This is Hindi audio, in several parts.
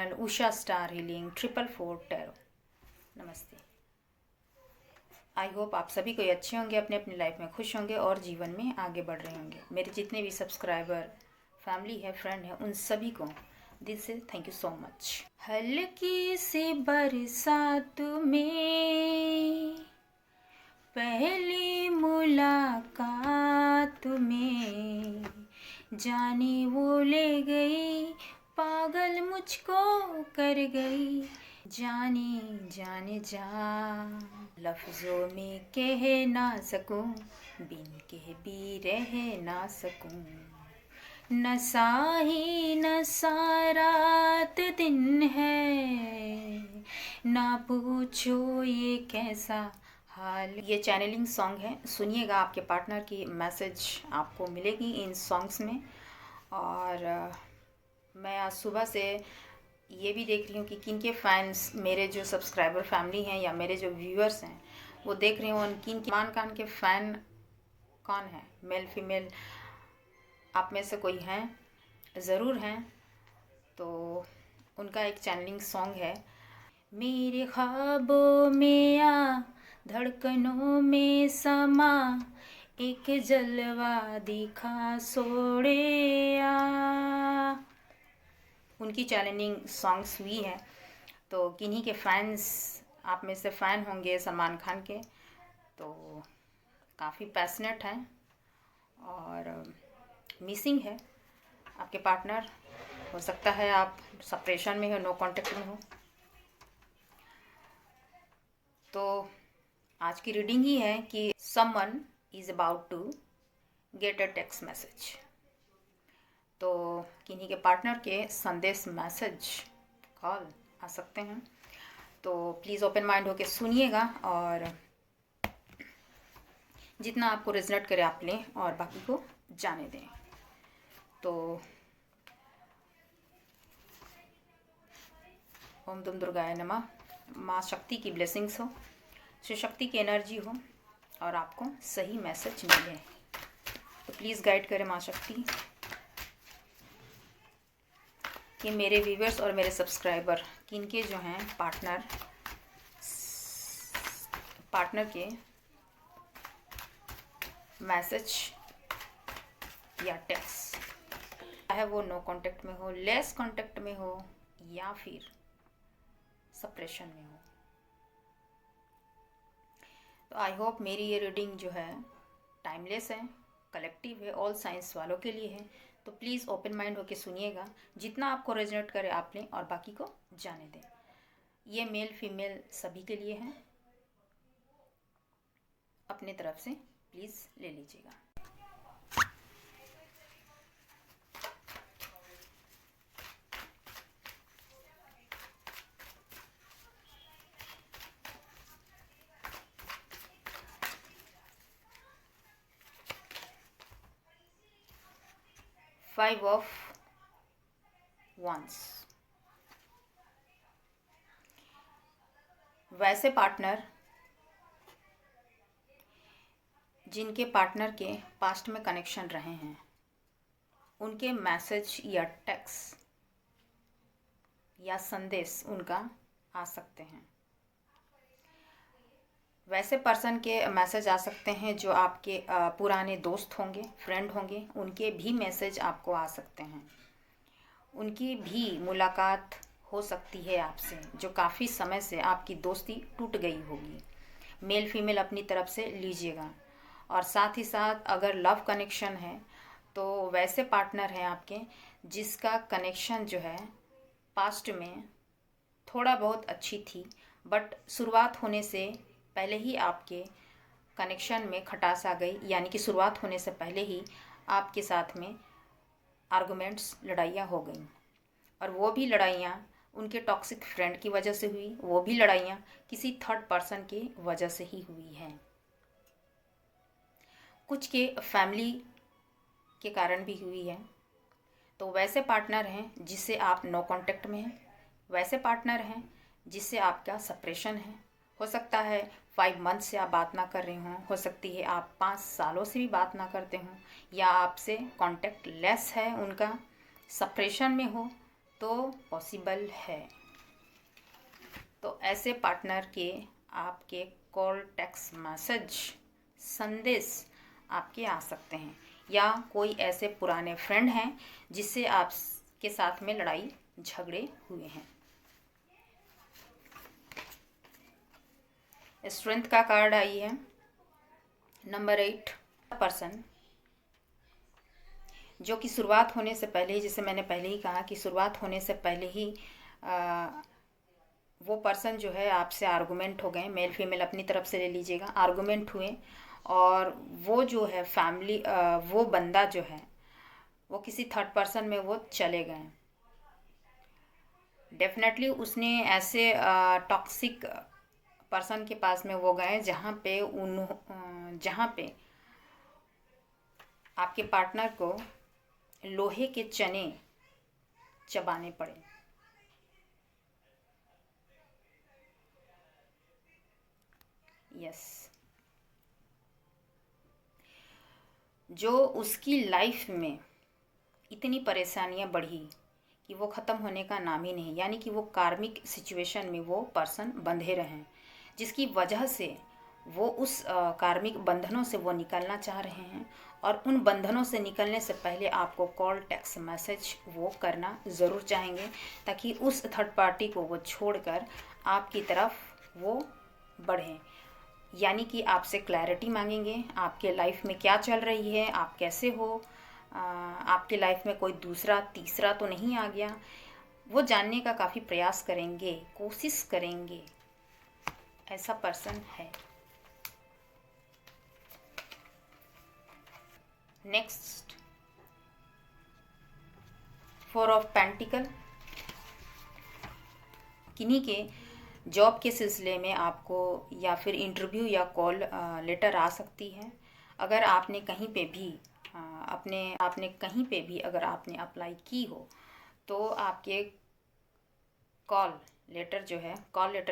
Channel Usha star healing 444 tarot. नमस्ते। आई होप आप सभी कोई अच्छे होंगे, अपने अपनी लाइफ में खुश होंगे और जीवन में आगे बढ़ रहे होंगे। मेरे जितने भी सब्सक्राइबर, फैमिली है, फ्रेंड है, उन सभी को दिल से थैंक यू सो मच। हल्की सी बरसात में पहली मुलाकात में जाने वो ले गई, पागल मुझको कर गई, जाने जाने जा। लफ्ज़ों में कह ना सकूं, बिन कह भी रह ना सकूं। नशा ही नशा रात दिन है, ना पूछो ये कैसा हाल। ये चैनलिंग सॉन्ग है, सुनिएगा। आपके पार्टनर की मैसेज आपको मिलेगी इन सॉन्ग्स में। और मैं आज सुबह से ये भी देख रही हूँ कि किन के फैंस, मेरे जो सब्सक्राइबर फैमिली हैं या मेरे जो व्यूअर्स हैं, वो देख रही हूँ किन के सलमान खान के फ़ैन कौन है, मेल फीमेल। आप में से कोई हैं, ज़रूर हैं। तो उनका एक चैनलिंग सॉन्ग है, मेरे ख्वाबों में आ, धड़कनों में समा, एक जलवा दिखा सोड़े आ। उनकी चैलेंजिंग सॉन्ग्स हुई है। तो किन्हीं के फैंस आप में से फ़ैन होंगे सलमान खान के, तो काफ़ी पैशनेट हैं और मिसिंग है आपके पार्टनर। हो सकता है आप सेपरेशन में हो, नो कांटेक्ट में हो। तो आज की रीडिंग ही है कि someone is about to get a text message. तो किन्हीं के पार्टनर के संदेश, मैसेज, कॉल आ सकते हैं। तो प्लीज़ ओपन माइंड होकर सुनिएगा और जितना आपको रेजोनेट करे आप लें और बाकी को जाने दें। तो ओम दुम दुर्गाय नमः। माँ शक्ति की ब्लेसिंग्स हो, शिव शक्ति की एनर्जी हो और आपको सही मैसेज मिले। तो प्लीज़ गाइड करें माँ शक्ति कि मेरे व्यूवर्स और मेरे सब्सक्राइबर किनके जो हैं पार्टनर के मैसेज या टेक्स्ट है, वो नो कांटेक्ट में हो, लेस कांटेक्ट में हो या फिर सेपरेशन में हो। तो आई होप मेरी ये रीडिंग जो है टाइमलेस है, कलेक्टिव है, ऑल साइंस वालों के लिए है। तो प्लीज़ ओपन माइंड होकर सुनिएगा, जितना आपको रेजोनेट करे आप लें और बाकी को जाने दें। ये मेल फीमेल सभी के लिए है, अपने तरफ से प्लीज़ ले लीजिएगा। Five of once. वैसे पार्टनर जिनके पार्टनर के पास्ट में कनेक्शन रहे हैं, उनके मैसेज या टेक्स्ट या संदेश उनका आ सकते हैं। वैसे पर्सन के मैसेज आ सकते हैं जो आपके पुराने दोस्त होंगे, फ्रेंड होंगे, उनके भी मैसेज आपको आ सकते हैं। उनकी भी मुलाकात हो सकती है आपसे, जो काफ़ी समय से आपकी दोस्ती टूट गई होगी। मेल फीमेल अपनी तरफ से लीजिएगा। और साथ ही साथ अगर लव कनेक्शन है तो वैसे पार्टनर हैं आपके जिसका कनेक्शन जो है पास्ट में थोड़ा बहुत अच्छी थी, बट शुरुआत होने से पहले ही आपके कनेक्शन में खटास आ गई, यानी कि शुरुआत होने से पहले ही आपके साथ में आर्गुमेंट्स, लड़ाइयाँ हो गई। और वो भी लड़ाइयाँ उनके टॉक्सिक फ्रेंड की वजह से हुई, वो भी लड़ाइयाँ किसी थर्ड पर्सन की वजह से ही हुई हैं। कुछ के फैमिली के कारण भी हुई है। तो वैसे पार्टनर हैं जिससे आप नो कांटेक्ट में हैं, वैसे पार्टनर हैं जिससे आपका सेपरेशन है। हो सकता है 5 मंथ से आप बात ना कर रहे हों, हो सकती है आप 5 सालों से भी बात ना करते हों, या आपसे कांटेक्ट लेस है, उनका सेपरेशन में हो। तो पॉसिबल है। तो ऐसे पार्टनर के आपके कॉल, टेक्स्ट मैसेज, संदेश आपके आ सकते हैं, या कोई ऐसे पुराने फ्रेंड हैं जिससे आपके साथ में लड़ाई झगड़े हुए हैं। स्ट्रेंथ का कार्ड आई है। नंबर 8, पर्सन जो कि शुरुआत होने से पहले ही, जैसे मैंने पहले ही कहा कि शुरुआत होने से पहले ही वो पर्सन जो है आपसे आर्गुमेंट हो गए, मेल फीमेल अपनी तरफ से ले लीजिएगा, आर्गुमेंट हुए, और वो जो है फैमिली, वो बंदा जो है वो किसी थर्ड पर्सन में वो चले गए। डेफिनेटली उसने ऐसे टॉक्सिक पर्सन के पास में वो गए जहाँ पे आपके पार्टनर को लोहे के चने चबाने पड़े। यस, जो उसकी लाइफ में इतनी परेशानियां बढ़ी कि वो ख़त्म होने का नाम ही नहीं, यानी कि वो कार्मिक सिचुएशन में वो पर्सन बंधे रहें, जिसकी वजह से वो उस कार्मिक बंधनों से वो निकलना चाह रहे हैं, और उन बंधनों से निकलने से पहले आपको कॉल, टेक्स्ट मैसेज वो करना ज़रूर चाहेंगे, ताकि उस थर्ड पार्टी को वो छोड़कर आपकी तरफ वो बढ़ें। यानी कि आपसे क्लैरिटी मांगेंगे, आपके लाइफ में क्या चल रही है, आप कैसे हो, आपके लाइफ में कोई दूसरा तीसरा तो नहीं आ गया, वो जानने का काफ़ी प्रयास करेंगे, कोशिश करेंगे। ऐसा पर्सन है। Next, 4 of pentacle. किन्हीं के जॉब के सिलसिले में आपको या फिर इंटरव्यू या कॉल लेटर आ सकती है। अगर आपने कहीं पे भी अगर आपने अप्लाई की हो, तो आपके कॉल लेटर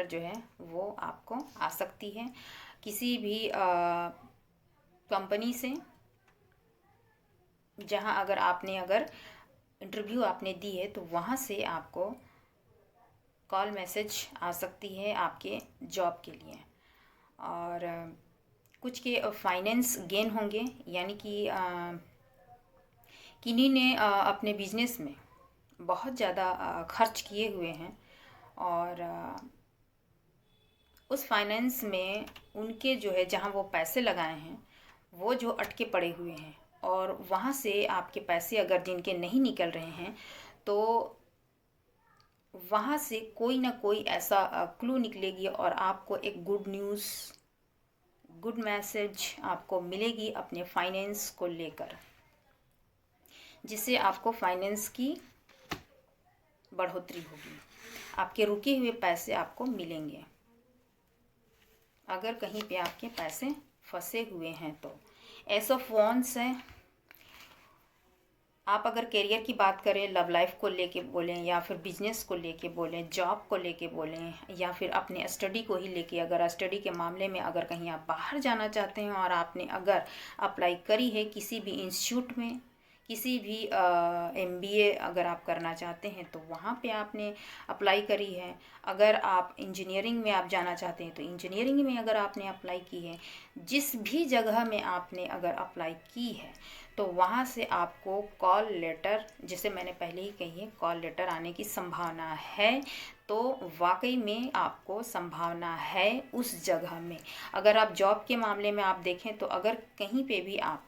जो है वो आपको आ सकती है। किसी भी कंपनी से जहां अगर इंटरव्यू आपने दी है, तो वहाँ से आपको कॉल मैसेज आ सकती है आपके जॉब के लिए। और कुछ के फाइनेंस गेन होंगे, यानी कि किन्हीं ने अपने बिजनेस में बहुत ज़्यादा खर्च किए हुए हैं, और उस फाइनेंस में उनके जो है जहाँ वो पैसे लगाए हैं वो जो अटके पड़े हुए हैं, और वहाँ से आपके पैसे अगर जिनके नहीं निकल रहे हैं, तो वहाँ से कोई ना कोई ऐसा क्लू निकलेगी, और आपको एक गुड मैसेज आपको मिलेगी अपने फाइनेंस को लेकर, जिससे आपको फाइनेंस की बढ़ोतरी होगी, आपके रुके हुए पैसे आपको मिलेंगे। अगर कहीं पे आपके पैसे फंसे हुए हैं तो एस ऑफ वॉन्ड्स है। आप अगर करियर की बात करें, लव लाइफ को लेके बोलें, या फिर बिजनेस को लेके बोलें, जॉब को लेके बोलें, या फिर अपने स्टडी को ही लेके, अगर स्टडी के मामले में अगर कहीं आप बाहर जाना चाहते हैं और आपने अगर अप्लाई करी है किसी भी इंस्टीट्यूट में, किसी भी MBA अगर आप करना चाहते हैं तो वहाँ पे आपने अप्लाई करी है, अगर आप इंजीनियरिंग में आप जाना चाहते हैं तो इंजीनियरिंग में अगर आपने अप्लाई की है, जिस भी जगह में आपने अगर अप्लाई की है, तो वहाँ से आपको कॉल लेटर, जैसे मैंने पहले ही कही है, कॉल लेटर आने की संभावना है। तो वाकई में आपको संभावना है उस जगह में। अगर आप जॉब के मामले में आप देखें, तो अगर कहीं पे भी आप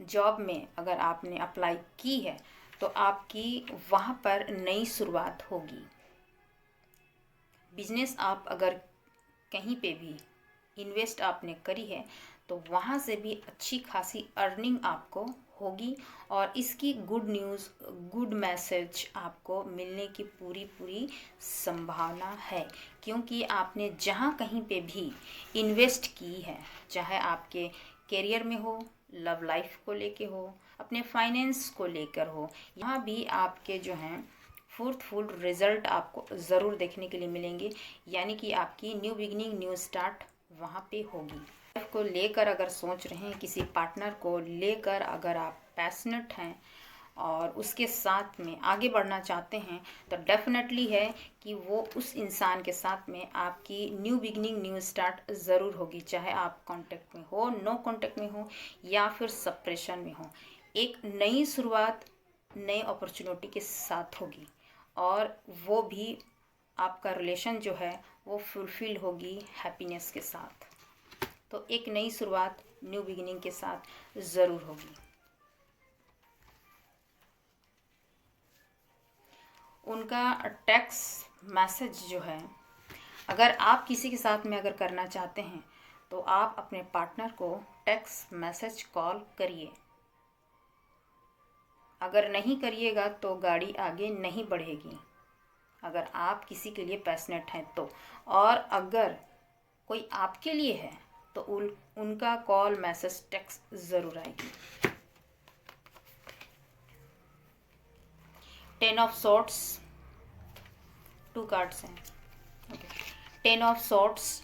जॉब में अगर आपने अप्लाई की है, तो आपकी वहाँ पर नई शुरुआत होगी। बिजनेस आप अगर कहीं पे भी इन्वेस्ट आपने करी है, तो वहाँ से भी अच्छी खासी अर्निंग आपको होगी, और इसकी गुड न्यूज़, गुड मैसेज आपको मिलने की पूरी संभावना है, क्योंकि आपने जहाँ कहीं पे भी इन्वेस्ट की है, चाहे आपके करियर में हो, लव लाइफ को लेके हो, अपने फाइनेंस को लेकर हो, यहाँ भी आपके जो हैं फ्रूटफुल रिजल्ट आपको ज़रूर देखने के लिए मिलेंगे। यानी कि आपकी न्यू बिगिनिंग, न्यू स्टार्ट वहाँ पे होगी। लाइफ को लेकर अगर सोच रहे हैं, किसी पार्टनर को लेकर अगर आप पैशनेट हैं, और उसके साथ में आगे बढ़ना चाहते हैं, तो डेफिनेटली है कि वो उस इंसान के साथ में आपकी न्यू बिगनिंग, न्यू स्टार्ट ज़रूर होगी, चाहे आप कांटेक्ट में हो, नो कांटेक्ट में हो, या फिर सेपरेशन में हो। एक नई शुरुआत नई अपॉर्चुनिटी के साथ होगी, और वो भी आपका रिलेशन जो है वो फुलफिल होगी हैप्पीनेस के साथ। तो एक नई शुरुआत न्यू बिगिनिंग के साथ ज़रूर होगी। उनका टेक्स्ट मैसेज जो है, अगर आप किसी के साथ में अगर करना चाहते हैं तो आप अपने पार्टनर को टेक्स्ट मैसेज कॉल करिए। अगर नहीं करिएगा तो गाड़ी आगे नहीं बढ़ेगी, अगर आप किसी के लिए पैशनेट हैं तो। और अगर कोई आपके लिए है तो उनका कॉल, मैसेज, टेक्स्ट ज़रूर आएगी। 10 ऑफ सॉर्ट्स, 2 कार्ड्स हैं। Okay, 10 of sorts.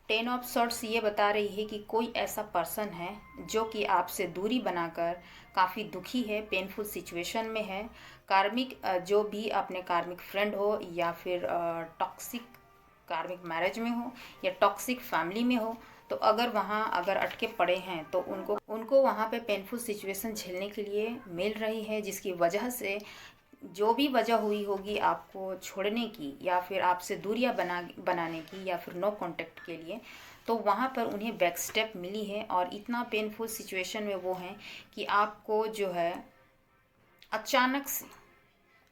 10 of sorts ये बता रही है कि कोई ऐसा पर्सन है जो कि आपसे दूरी बनाकर काफ़ी दुखी है, पेनफुल सिचुएशन में है। कार्मिक, जो भी अपने कार्मिक फ्रेंड हो, या फिर टॉक्सिक कार्मिक मैरिज में हो, या टॉक्सिक फैमिली में हो, तो अगर वहाँ अगर अटके पड़े हैं तो उनको वहाँ पे पेनफुल सिचुएशन झेलने के लिए मिल रही है, जिसकी वजह से जो भी वजह हुई होगी आपको छोड़ने की, या फिर आपसे दूरियां बनाने की, या फिर नो कांटेक्ट के लिए, तो वहाँ पर उन्हें बैक स्टेप मिली है। और इतना पेनफुल सिचुएशन में वो हैं कि आपको जो है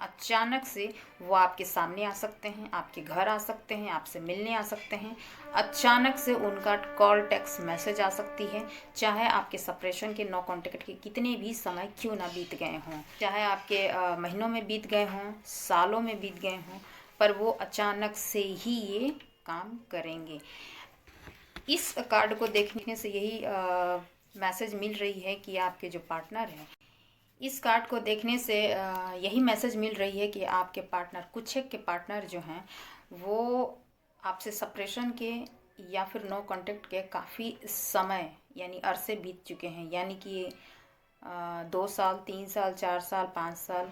अचानक से वो आपके सामने आ सकते हैं, आपके घर आ सकते हैं, आपसे मिलने आ सकते हैं। अचानक से उनका कॉल, टेक्स्ट मैसेज आ सकती है, चाहे आपके सेपरेशन के, नो कांटेक्ट के कितने भी समय क्यों ना बीत गए हों, चाहे आपके महीनों में बीत गए हों, सालों में बीत गए हों, पर वो अचानक से ही ये काम करेंगे। इस कार्ड को देखने से यही मैसेज मिल रही है कि आपके जो पार्टनर हैं, इस कार्ड को देखने से यही मैसेज मिल रही है कि आपके पार्टनर, कुछ एक के पार्टनर जो हैं वो आपसे सेपरेशन के या फिर नो कांटेक्ट के काफ़ी समय यानी अरसे बीत चुके हैं, यानी कि 2 साल, 3 साल, 4 साल, 5 साल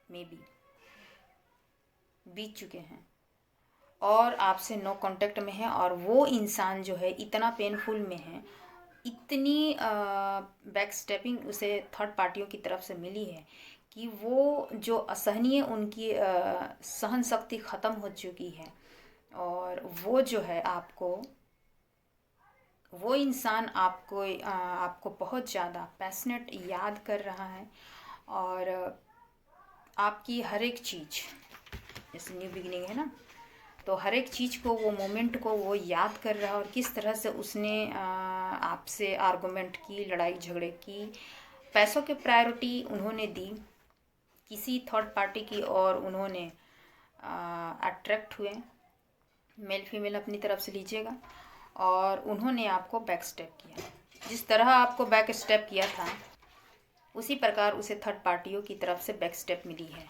में भी बीत चुके हैं, और आपसे नो कांटेक्ट में है। और वो इंसान जो है इतना पेनफुल में है, इतनी बैक स्टेपिंग उसे थर्ड पार्टियों की तरफ से मिली है कि वो जो असहनीय उनकी सहन शक्ति ख़त्म हो चुकी है, और वो जो है वो इंसान आपको बहुत ज़्यादा पैशनेट याद कर रहा है, और आपकी हर एक चीज़, जैसे न्यू बिगिनिंग है ना, तो हर एक चीज़ को, वो मोमेंट को वो याद कर रहा है, और किस तरह से उसने आपसे आर्गुमेंट की, लड़ाई झगड़े की, पैसों के प्रायोरिटी उन्होंने दी किसी थर्ड पार्टी की, और उन्होंने अट्रैक्ट हुए, मेल फीमेल अपनी तरफ से लीजिएगा, और उन्होंने आपको बैक स्टेप किया। जिस तरह आपको बैक स्टेप किया था उसी प्रकार उसे थर्ड पार्टियों की तरफ से बैक स्टेप मिली है,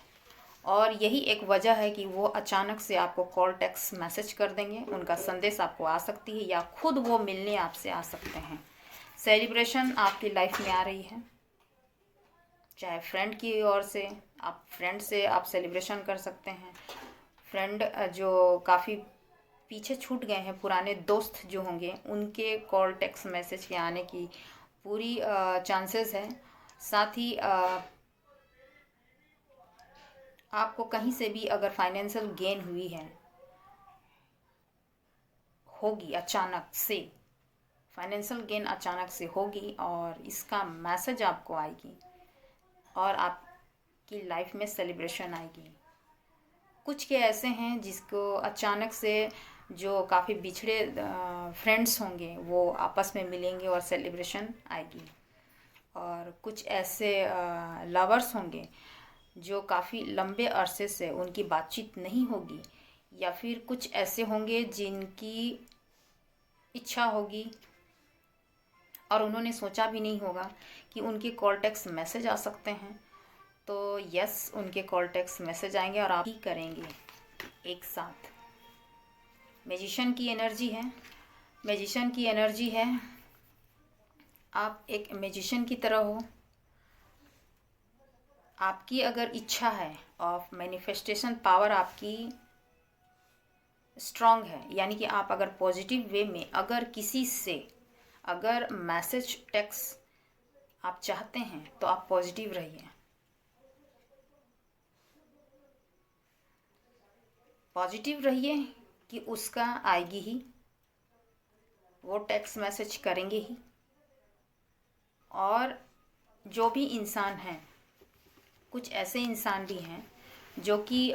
और यही एक वजह है कि वो अचानक से आपको कॉल, टेक्स्ट मैसेज कर देंगे, उनका संदेश आपको आ सकती है, या खुद वो मिलने आपसे आ सकते हैं। सेलिब्रेशन आपकी लाइफ में आ रही है, चाहे फ्रेंड की ओर से, आप फ्रेंड से आप सेलिब्रेशन कर सकते हैं। फ्रेंड जो काफ़ी पीछे छूट गए हैं, पुराने दोस्त जो होंगे, उनके कॉल, टेक्स्ट मैसेज के आने की पूरी चांसेस है। साथ ही आपको कहीं से भी अगर फाइनेंशियल गेन हुई है, होगी, अचानक से फाइनेंशियल गेन अचानक से होगी, और इसका मैसेज आपको आएगी, और आपकी लाइफ में सेलिब्रेशन आएगी। कुछ के ऐसे हैं जिसको अचानक से, जो काफ़ी बिछड़े फ्रेंड्स होंगे, वो आपस में मिलेंगे और सेलिब्रेशन आएगी। और कुछ ऐसे लवर्स होंगे जो काफ़ी लंबे अरसे से उनकी बातचीत नहीं होगी, या फिर कुछ ऐसे होंगे जिनकी इच्छा होगी और उन्होंने सोचा भी नहीं होगा कि उनके कॉल, टेक्स्ट मैसेज आ सकते हैं। तो यस, उनके कॉल, टेक्स्ट मैसेज आएंगे और आप ही करेंगे एक साथ। मैजिशियन की एनर्जी है, मैजिशियन की एनर्जी है, आप एक मैजिशियन की तरह हो, आपकी अगर इच्छा है और मैनिफेस्टेशन पावर आपकी स्ट्रांग है, यानी कि आप अगर पॉजिटिव वे में अगर किसी से अगर मैसेज टेक्स्ट आप चाहते हैं तो आप पॉजिटिव रहिए, पॉजिटिव रहिए कि उसका आएगी ही, वो टेक्स्ट मैसेज करेंगे ही। और जो भी इंसान हैं, कुछ ऐसे इंसान भी हैं जो कि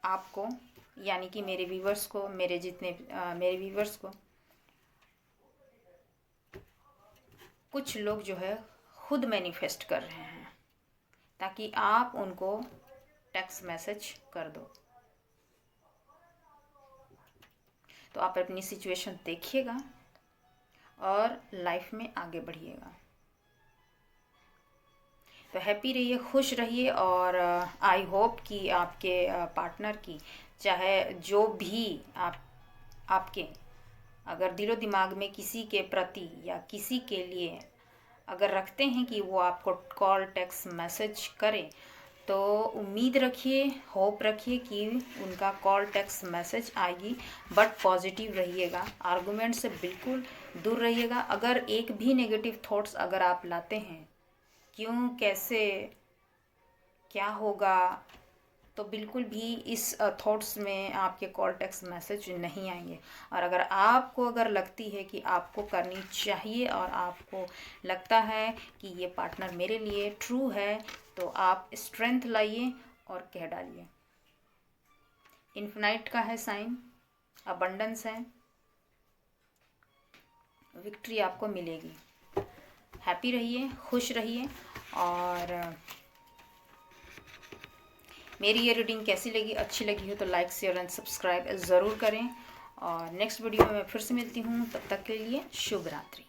आपको यानी कि मेरे व्यूवर्स को, मेरे व्यूवर्स को कुछ लोग जो है खुद मैनिफेस्ट कर रहे हैं ताकि आप उनको टेक्स्ट मैसेज कर दो। तो आप अपनी सिचुएशन देखिएगा और लाइफ में आगे बढ़िएगा। तो हैप्पी रहिए, खुश रहिए। और आई होप कि आपके पार्टनर की, चाहे जो भी आपके अगर दिलो दिमाग में किसी के प्रति या किसी के लिए अगर रखते हैं कि वो आपको कॉल टेक्स्ट मैसेज करे, तो उम्मीद रखिए, होप रखिए कि उनका कॉल टेक्स्ट मैसेज आएगी। बट पॉजिटिव रहिएगा, आर्गुमेंट से बिल्कुल दूर रहिएगा। अगर एक भी नेगेटिव थॉट्स अगर आप लाते हैं, क्यों, कैसे, क्या होगा, तो बिल्कुल भी इस थॉट्स में आपके कॉल टेक्स्ट मैसेज नहीं आएंगे। और अगर आपको अगर लगती है कि आपको करनी चाहिए और आपको लगता है कि ये पार्टनर मेरे लिए ट्रू है, तो आप स्ट्रेंथ लाइए और कह डालिए। इन्फिनाइट का है साइन, अबंडेंस है, विक्ट्री आपको मिलेगी। हैप्पी रहिए, खुश रहिए। और मेरी ये रीडिंग कैसी लगी, अच्छी लगी हो तो लाइक, शेयर एंड सब्सक्राइब ज़रूर करें। और नेक्स्ट वीडियो में मैं फिर से मिलती हूँ, तब तक के लिए शुभ रात्रि।